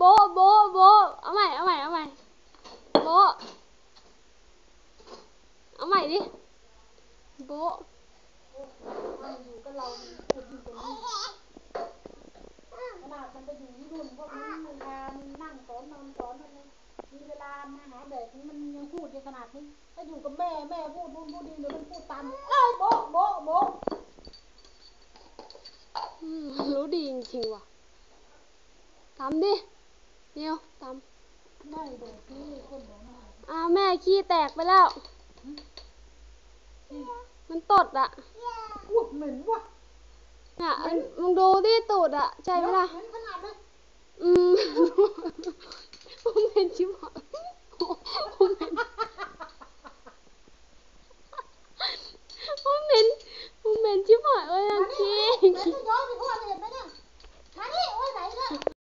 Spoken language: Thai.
โบโบโบเอาใหม่เอาใหม่เอาใหม่โบเอาใหม่ดิโบมันอยู่กับเราพูดอยู่ตรงนี้ขนาดมันไปอยู่ที่นู่นพวกนี้เวลานั่งสอนนอนสอนมันมีเวลามาหาเด็กมันยังพูดในขนาดนี้ถ้าอยู่กับแม่พูดนู่นพูดนี่เดี๋ยวมันพูดตามเอ้ยโบโบโบรู้ดีจริงๆว่ะตำดิเนียวตำไม่เด็กนี่คนบอกไม่แม่ขี้แตกไปแล้วมันตดอ่ะพูดเหม็นว่ะเนี่ยมึงดูที่ตูดอ่ะใช่ไหมล่ะเหม็นขนาดเลยมึงเป็นชิบหายมึงเป็น